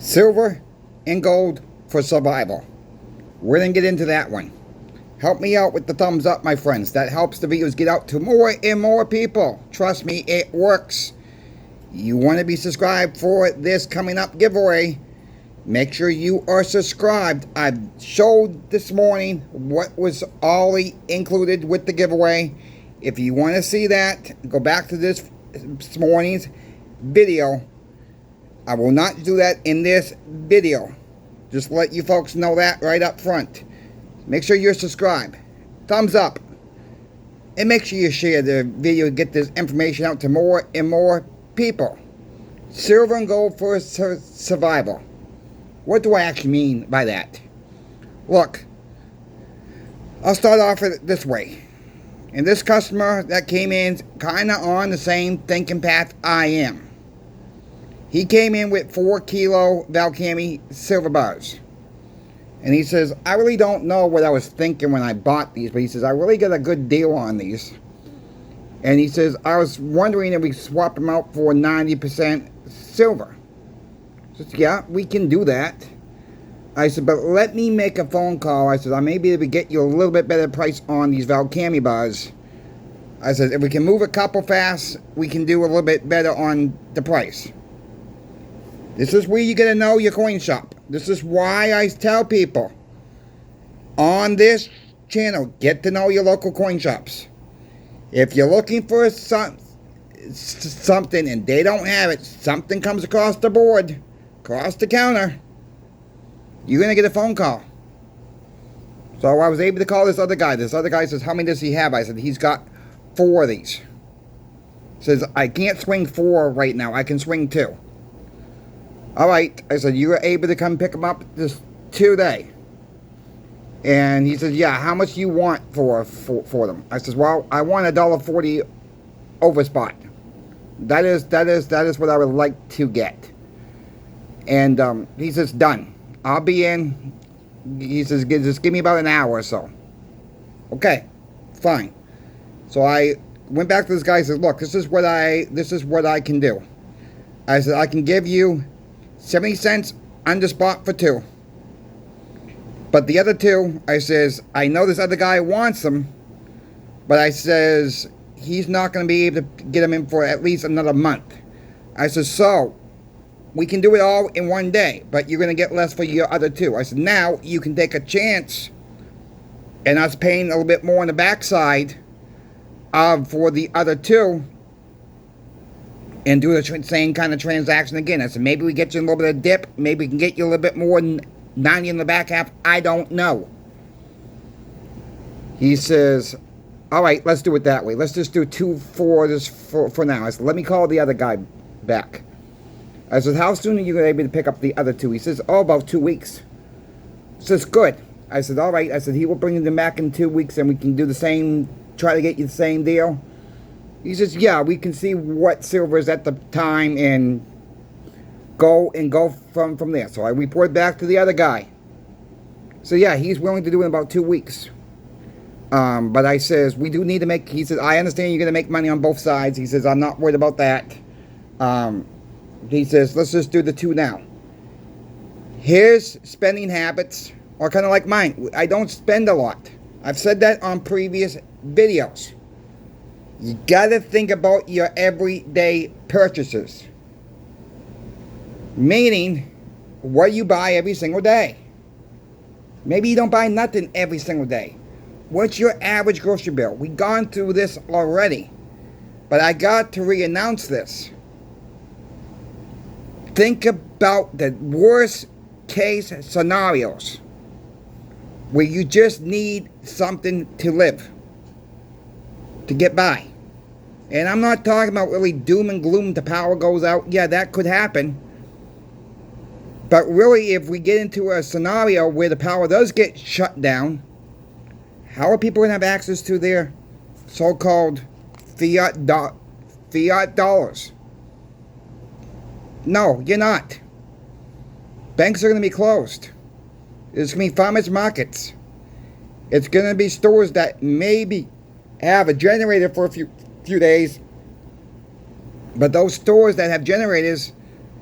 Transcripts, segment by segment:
Silver and gold for survival. We're going to get into that one. Help me out with the thumbs up, my friends. That helps the videos get out to more and more people. Trust me, it works. You want to be subscribed for this coming up giveaway. Make sure you are subscribed. I showed this morning what was all included with the giveaway. If you want to see that, go back to this morning's video. I will not do that in this video. Just let you folks know that right up front. Make sure you're subscribed. Thumbs up. And make sure you share the video to get this information out to more and more people. Silver and gold for survival. What do I actually mean by that? Look, I'll start off this way. And this customer that came in kind of on the same thinking path I am. He came in with 4 kilo Valcami silver bars. And he says, I really don't know what I was thinking when I bought these, but he says, I really got a good deal on these. And he says, I was wondering if we swap them out for 90% silver. I said, yeah, we can do that. I said, but let me make a phone call. I said, I may be able to get you a little bit better price on these Valcami bars. I said, if we can move a couple fast, we can do a little bit better on the price. This is where you get to know your coin shop. This is why I tell people on this channel, get to know your local coin shops. If you're looking for something and they don't have it, something comes across the board, across the counter, you're going to get a phone call. So I was able to call this other guy. This other guy says, how many does he have? I said, he's got 4 of these. Says, I can't swing 4 right now. I can swing 2. All right. I said, you were able to come pick them up this today. And he said, yeah, how much do you want for them? I says, well, I want $1.40 over spot. That is what I would like to get. And he says, done. I'll be in. He says, just give me about an hour or so. Okay, fine. So I went back to this guy and said, look, this is what I can do. I said, I can give you 70 cents on the spot for 2. But the other 2, I says, I know this other guy wants them, but I says, he's not going to be able to get them in for at least another month. I says, so, we can do it all in one day, but you're going to get less for your other 2. I said, now, you can take a chance and us paying a little bit more on the backside for the other 2 and do the same kind of transaction again. I said, maybe we get you a little bit of dip. Maybe we can get you a little bit more than 90 in the back half. I don't know. He says, all right, let's do it that way. Let's just do 2 for this for now. I said, let me call the other guy back. I said, how soon are you going to be able to pick up the other 2? He says, oh, about 2 weeks. He says, good. I said, all right. I said, he will bring them back in 2 weeks and we can do the same, try to get you the same deal. He says, yeah, we can see what silver is at the time and go from there. So I report back to the other guy. So yeah, he's willing to do it in about 2 weeks. But I says, we do need to make, he says, I understand you're going to make money on both sides. He says, I'm not worried about that. He says, let's just do the 2 now. His spending habits are kind of like mine. I don't spend a lot. I've said that on previous videos. You got to think about your everyday purchases. Meaning, what you buy every single day. Maybe you don't buy nothing every single day. What's your average grocery bill? We've gone through this already. But I got to re-announce this. Think about the worst case scenarios where you just need something to live, to get by. And I'm not talking about really doom and gloom, the power goes out. Yeah, that could happen. But really, if we get into a scenario where the power does get shut down, how are people going to have access to their so-called fiat dollars? No, you're not. Banks are going to be closed. It's going to be farmers markets. It's going to be stores that maybe have a generator for a few days. But those stores that have generators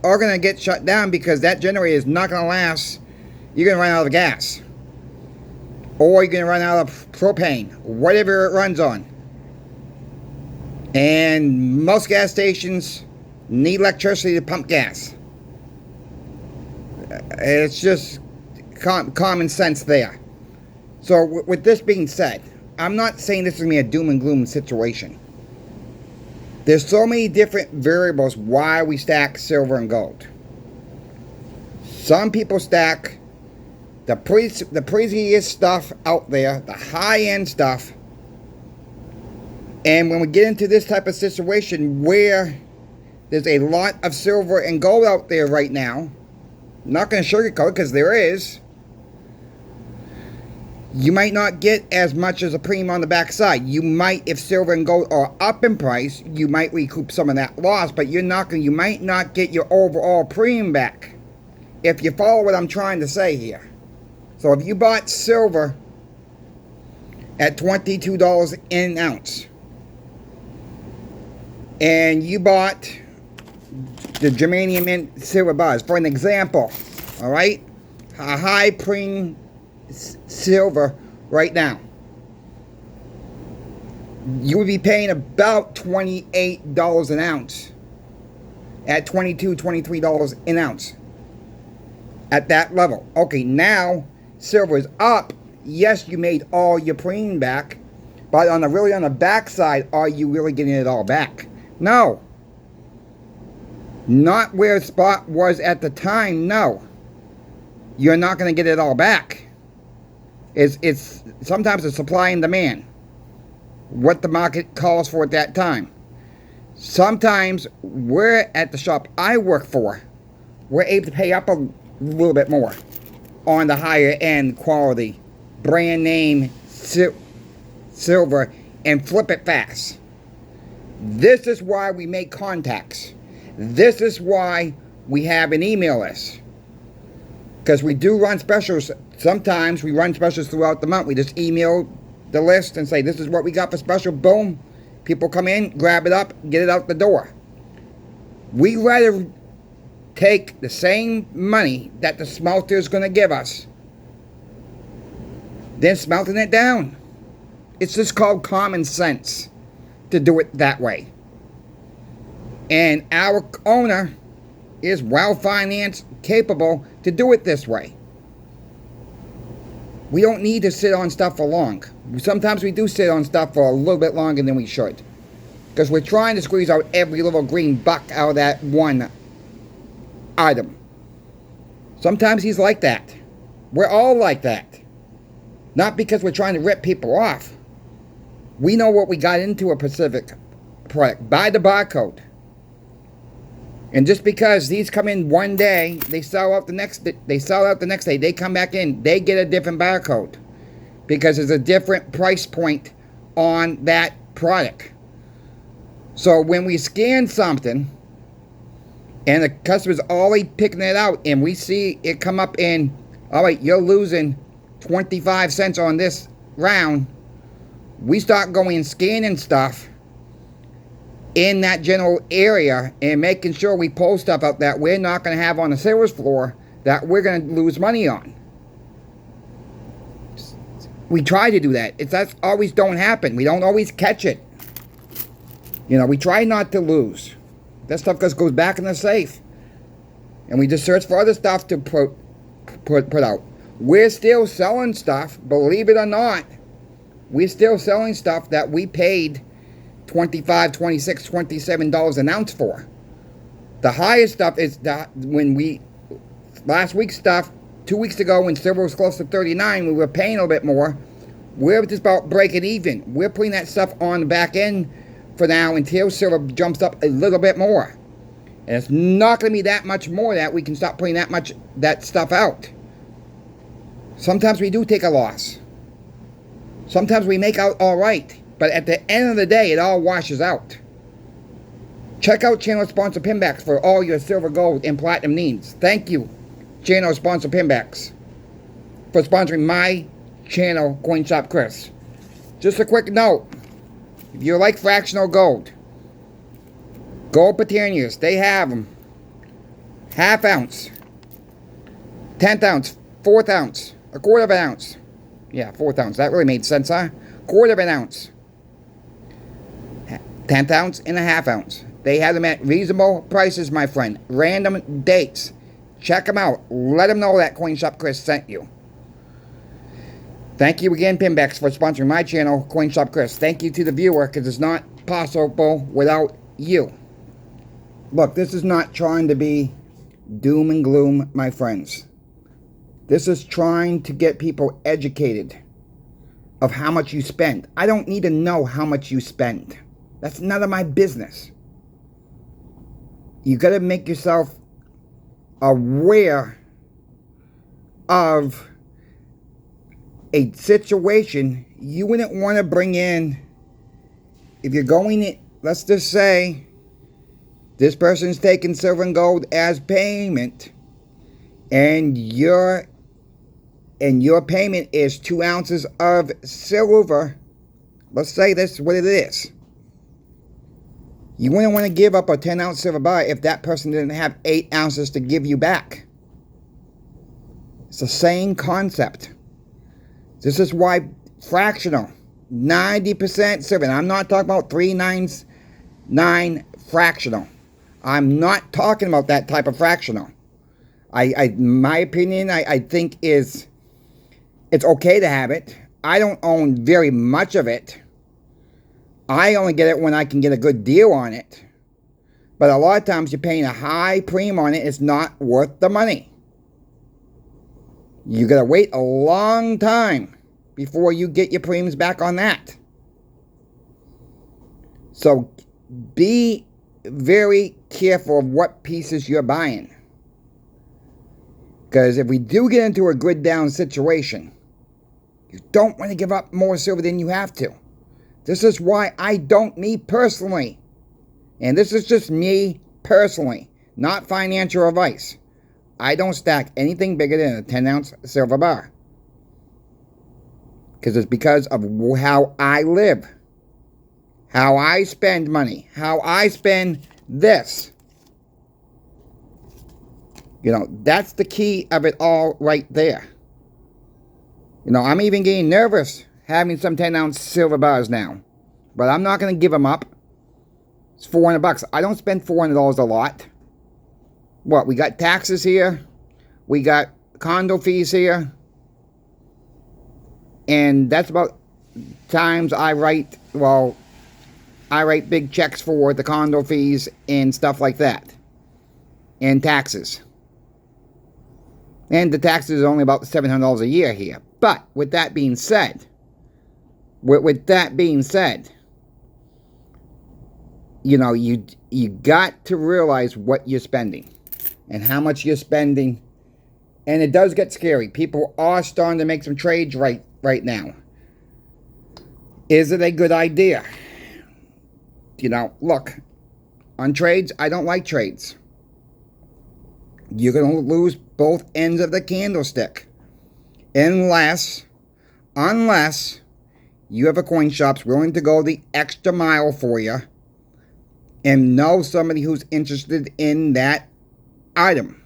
are going to get shut down because that generator is not going to last. You're going to run out of gas. Or you're going to run out of propane, whatever it runs on. And most gas stations need electricity to pump gas. It's just common sense there. So with this being said, I'm not saying this is going to be a doom and gloom situation. There's so many different variables why we stack silver and gold. Some people stack the prettiest stuff out there, the high-end stuff. And when we get into this type of situation where there's a lot of silver and gold out there right now, I'm not going to sugarcoat it because there is, you might not get as much as a premium on the backside. You might, if silver and gold are up in price, you might recoup some of that loss, but you might not get your overall premium back. If you follow what I'm trying to say here. So if you bought silver at $22 an ounce, and you bought the germanium in silver bars, for an example, all right, a high premium silver right now, you would be paying about $28 an ounce at $22, $23 an ounce at that level. Okay, now silver is up. Yes, you made all your premium back, but on the backside, are you really getting it all back? No. Not where spot was at the time. No. You're not going to get it all back. It's sometimes it's supply and demand. What the market calls for at that time. Sometimes we're at the shop I work for, we're able to pay up a little bit more on the higher end quality brand name silver and flip it fast. This is why we make contacts. This is why we have an email list. Because we do run specials. Sometimes we run specials throughout the month. We just email the list and say, this is what we got for special. Boom. People come in, grab it up, get it out the door. We rather take the same money that the smelter is going to give us than smelting it down. It's just called common sense to do it that way. And our owner is well-financed, capable to do it this way. We don't need to sit on stuff for long. Sometimes we do sit on stuff for a little bit longer than we should. Because we're trying to squeeze out every little green buck out of that one item. Sometimes he's like that. We're all like that. Not because we're trying to rip people off. We know what we got into a Pacific product. Buy the barcode. And just because these come in one day, they sell out the next day. They come back in, they get a different barcode. Because there's a different price point on that product. So when we scan something, and the customer's already picking it out, and we see it come up in, all right, you're losing 25 cents on this round, we start going and scanning stuff in that general area and making sure we pull stuff out that we're not going to have on the sales floor that we're going to lose money on. We try to do that. That's always don't happen. We don't always catch it. You know, we try not to lose. That stuff just goes back in the safe. And we just search for other stuff to put out. We're still selling stuff, believe it or not. We're still selling stuff that we paid $25, $26, $27 an ounce for. The highest stuff is last week's stuff, 2 weeks ago when silver was close to 39, we were paying a little bit more. We're just about breaking even. We're putting that stuff on the back end for now until silver jumps up a little bit more. And it's not going to be that much more that we can stop putting that stuff out. Sometimes we do take a loss. Sometimes we make out all right. But at the end of the day, it all washes out. Check out channel sponsor Pinbacks for all your silver, gold, and platinum needs. Thank you, channel sponsor Pinbacks, for sponsoring my channel, Coin Shop Chris. Just a quick note. If you like fractional gold Britannias, they have them. half ounce, 10th ounce, 4th ounce, a quarter of an ounce. Yeah, 4th ounce. That really made sense, huh? Quarter of an ounce. 10th ounce and a half ounce. They have them at reasonable prices, my friend. Random dates. Check them out. Let them know that Coin Shop Chris sent you. Thank you again, Pinbacks, for sponsoring my channel, Coin Shop Chris. Thank you to the viewer, because it's not possible without you. Look, this is not trying to be doom and gloom, my friends. This is trying to get people educated of how much you spend. I don't need to know how much you spend. That's none of my business. You got to make yourself aware of a situation you wouldn't want to bring in. If you're going in, let's just say this person's taking silver and gold as payment, and your payment is 2 ounces of silver. Let's say that's what it is. You wouldn't want to give up a 10-ounce silver bar if that person didn't have 8 ounces to give you back. It's the same concept. This is why fractional, 90% silver. And I'm not talking about 399 fractional. I'm not talking about that type of fractional. My opinion, I think it's okay to have it. I don't own very much of it. I only get it when I can get a good deal on it. But a lot of times you're paying a high premium on it. It's not worth the money. You gotta wait a long time before you get your premiums back on that. So be very careful of what pieces you're buying. Because if we do get into a grid down situation, you don't want to give up more silver than you have to. This is why I don't, me personally, and this is just me personally, not financial advice, I don't stack anything bigger than a 10-ounce silver bar. Because it's because of how I live, how I spend money, how I spend this. You know, that's the key of it all right there. You know, I'm even getting nervous having some 10-ounce silver bars now. But I'm not going to give them up. It's $400. I don't spend $400 a lot. What, we got taxes here. We got condo fees here. And that's about times I write big checks for the condo fees and stuff like that. And taxes. And the taxes are only about $700 a year here. But with that being said, you know, you got to realize what you're spending and how much you're spending. And it does get scary. People are starting to make some trades right now. Is it a good idea? You know, look, on trades, I don't like trades. You're going to lose both ends of the candlestick. Unless you have a coin shop's willing to go the extra mile for you and know somebody who's interested in that item.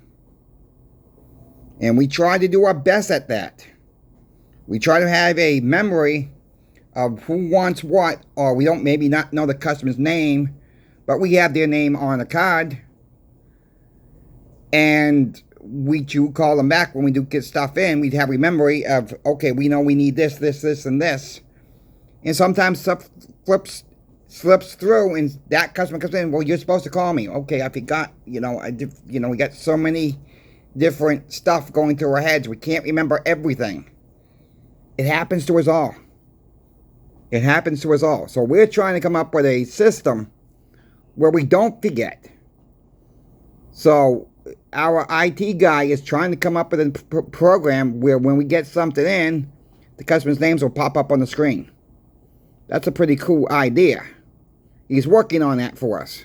And we try to do our best at that. We try to have a memory of who wants what, or we don't maybe not know the customer's name, but we have their name on a card. And we do call them back when we do get stuff in. We'd have a memory of, okay, we know we need this, this, this, and this. And sometimes stuff slips through, and that customer comes in, well, you're supposed to call me. Okay, I forgot, we got so many different stuff going through our heads. We can't remember everything. It happens to us all. It happens to us all. So we're trying to come up with a system where we don't forget. So our IT guy is trying to come up with a program where when we get something in, the customer's names will pop up on the screen. That's a pretty cool idea. He's working on that for us.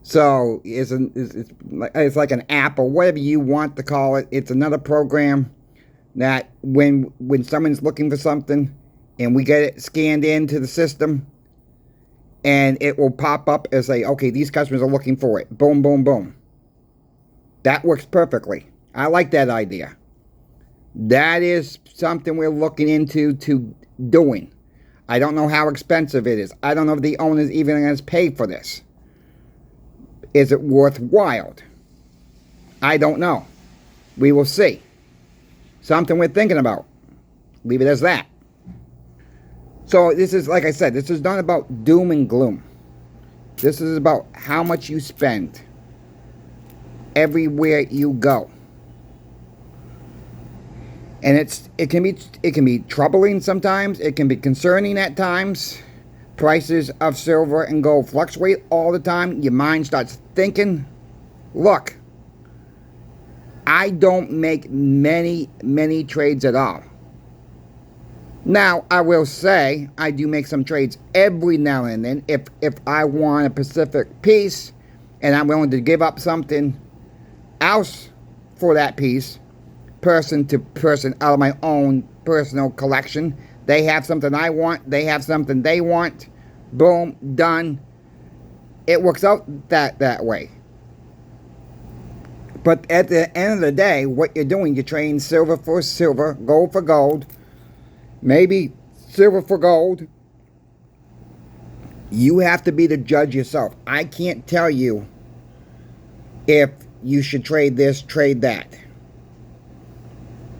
So it's like an app or whatever you want to call it. It's another program that when someone's looking for something and we get it scanned into the system, and it will pop up as okay, these customers are looking for it. Boom, boom, boom. That works perfectly. I like that idea. That is something we're looking into doing. I don't know how expensive it is. I don't know if the owner's even going to pay for this. Is it worthwhile? I don't know. We will see. Something we're thinking about. Leave it as that. So this is, like I said, this is not about doom and gloom. This is about how much you spend everywhere you go. And it can be troubling sometimes. It can be concerning at times. Prices of silver and gold fluctuate all the time. Your mind starts thinking, look, I don't make many trades at all. Now, I will say, I do make some trades every now and then. If I want a specific piece and I'm willing to give up something else for that piece, person to person, out of my own personal collection. They have something I want, they have something they want. Boom, done. It works out that way. But at the end of the day, what you're doing, you're trading silver for silver, gold for gold, maybe silver for gold. You have to be the judge yourself. I can't tell you if you should trade this, trade that.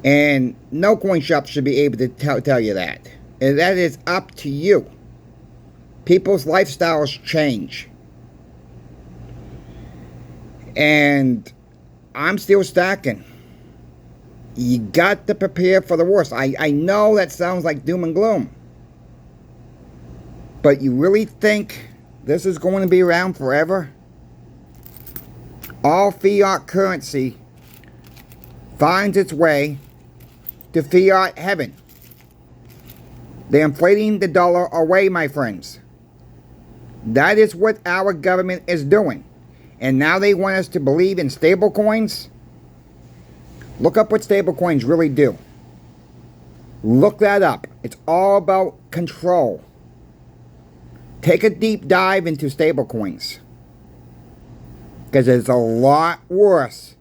And no coin shop should be able to tell you that. And that is up to you. People's lifestyles change. And I'm still stacking. You got to prepare for the worst. I know that sounds like doom and gloom. But you really think this is going to be around forever? All fiat currency finds its way to fiat heaven. They're inflating the dollar away, my friends. That is what our government is doing. And now they want us to believe in stable coins. Look up what stable coins really do. Look that up. It's all about control. Take a deep dive into stable coins. Because it's a lot worse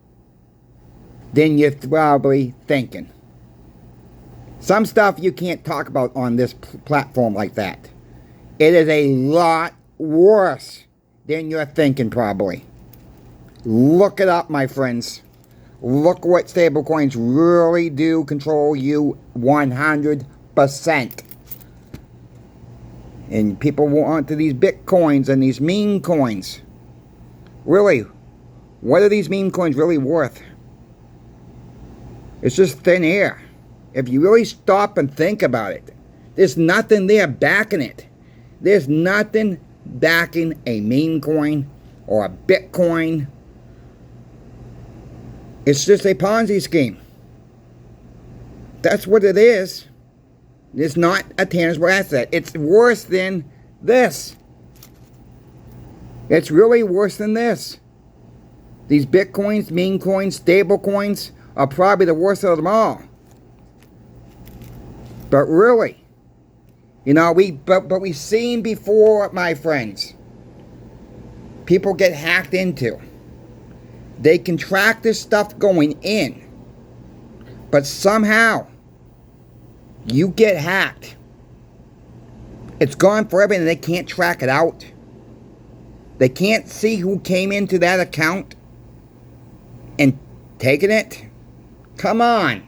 than you're probably thinking. Some stuff you can't talk about on this platform like that. It is a lot worse than you're thinking probably. Look it up, my friends. Look what stablecoins really do control you 100%. And people want to these Bitcoins and these meme coins. Really, what are these meme coins really worth? It's just thin air. If you really stop and think about it, there's nothing there backing it. There's nothing backing a meme coin or a Bitcoin. It's just a Ponzi scheme. That's what it is. It's not a tangible asset. It's worse than this. It's really worse than this. These Bitcoins, meme coins, stable coins are probably the worst of them all. But really, you know, we've seen before, my friends. People get hacked into. They can track this stuff going in. But somehow, you get hacked. It's gone forever and they can't track it out. They can't see who came into that account and taken it. Come on.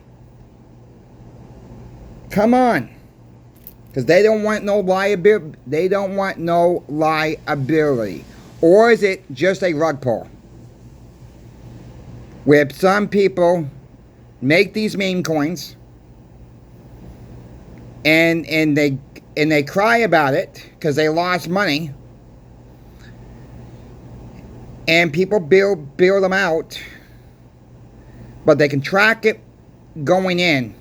Come on. Because they don't want no liability. They don't want no liability. Or is it just a rug pull? Where some people make these meme coins and they cry about it because they lost money, and people bail them out, but they can track it going in,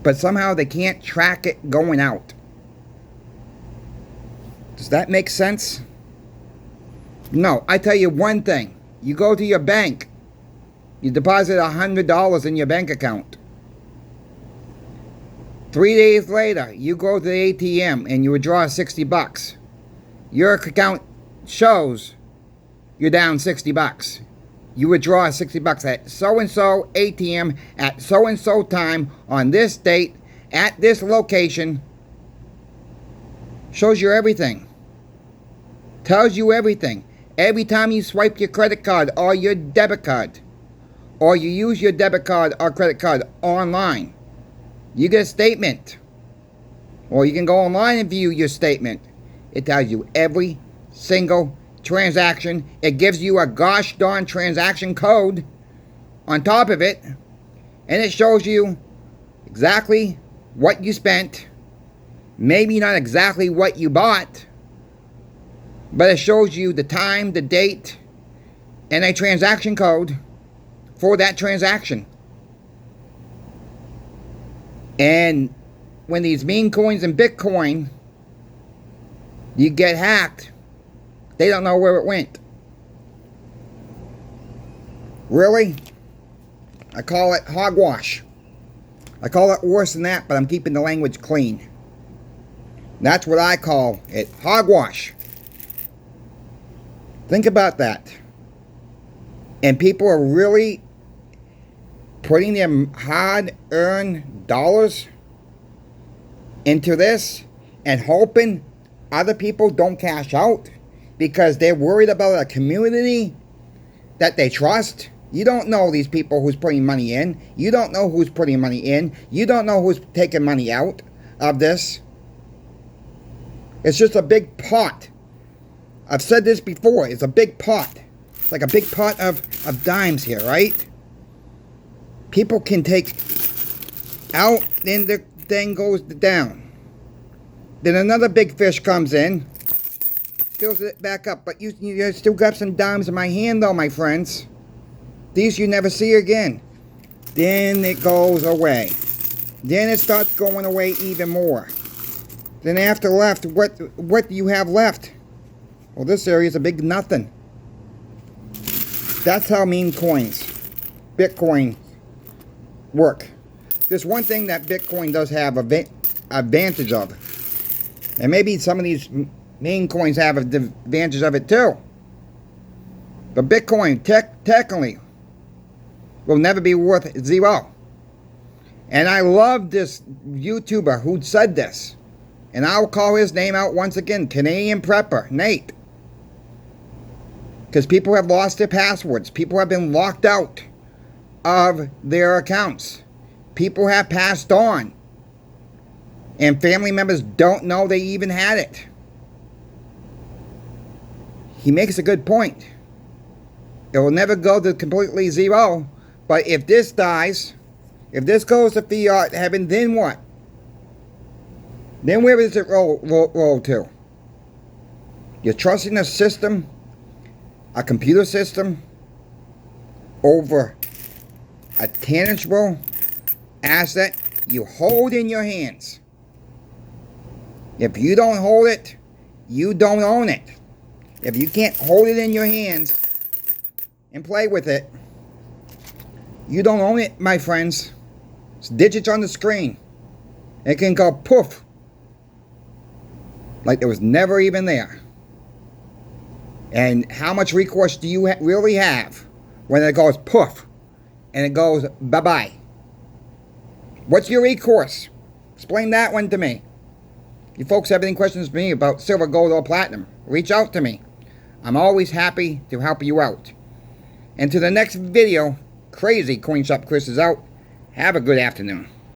but somehow they can't track it going out. Does that make sense? No. I tell you one thing. You go to your bank. You deposit $100 in your bank account. 3 days later, you go to the ATM and you withdraw $60. Your account shows you're down $60. You withdraw 60 bucks at so-and-so ATM at so-and-so time on this date at this location. Shows you everything. Tells you everything. Every time you swipe your credit card or your debit card, or you use your debit card or credit card online, you get a statement. Or you can go online and view your statement. It tells you every single transaction. It gives you a gosh darn transaction code on top of it. And it shows you exactly what you spent. Maybe not exactly what you bought, but it shows you the time, the date, and a transaction code for that transaction. And when these meme coins and Bitcoin, you get hacked, they don't know where it went. Really? I call it hogwash. I call it worse than that, but I'm keeping the language clean. That's what I call it. Hogwash. Think about that. And people are really putting their hard-earned dollars into this and hoping other people don't cash out because they're worried about a community that they trust. You don't know these people who's putting money in. You don't know who's putting money in. You don't know who's taking money out of this. It's just a big pot. I've said this before. It's a big pot. It's like a big pot of dimes here, right? People can take out, then the thing goes down. Then another big fish comes in, fills it back up. But you still got some dimes in my hand, though, my friends. These you never see again. Then it goes away. Then it starts going away even more. Then after left, what do you have left? Well, this area is a big nothing. That's how meme coins, Bitcoin, work. There's one thing that Bitcoin does have advantage of. And maybe some of these meme coins have an advantage of it too. But Bitcoin, technically, will never be worth zero. And I love this YouTuber who said this. And I'll call his name out once again. Canadian Prepper, Nate. Because people have lost their passwords. People have been locked out of their accounts. People have passed on. And family members don't know they even had it. He makes a good point. It will never go to completely zero. But if this dies, if this goes to Fiat heaven, then what? Then where does it roll to? You're trusting a system, a computer system, over a tangible asset you hold in your hands. If you don't hold it, you don't own it. If you can't hold it in your hands and play with it, you don't own it, my friends. It's digits on the screen. It can go poof, like it was never even there. And how much recourse do you really have when it goes poof and it goes bye-bye? What's your recourse? Explain that one to me. You folks have any questions for me about silver, gold, or platinum, reach out to me. I'm always happy to help you out. And to the next video, Crazy Coin Shop Chris is out. Have a good afternoon.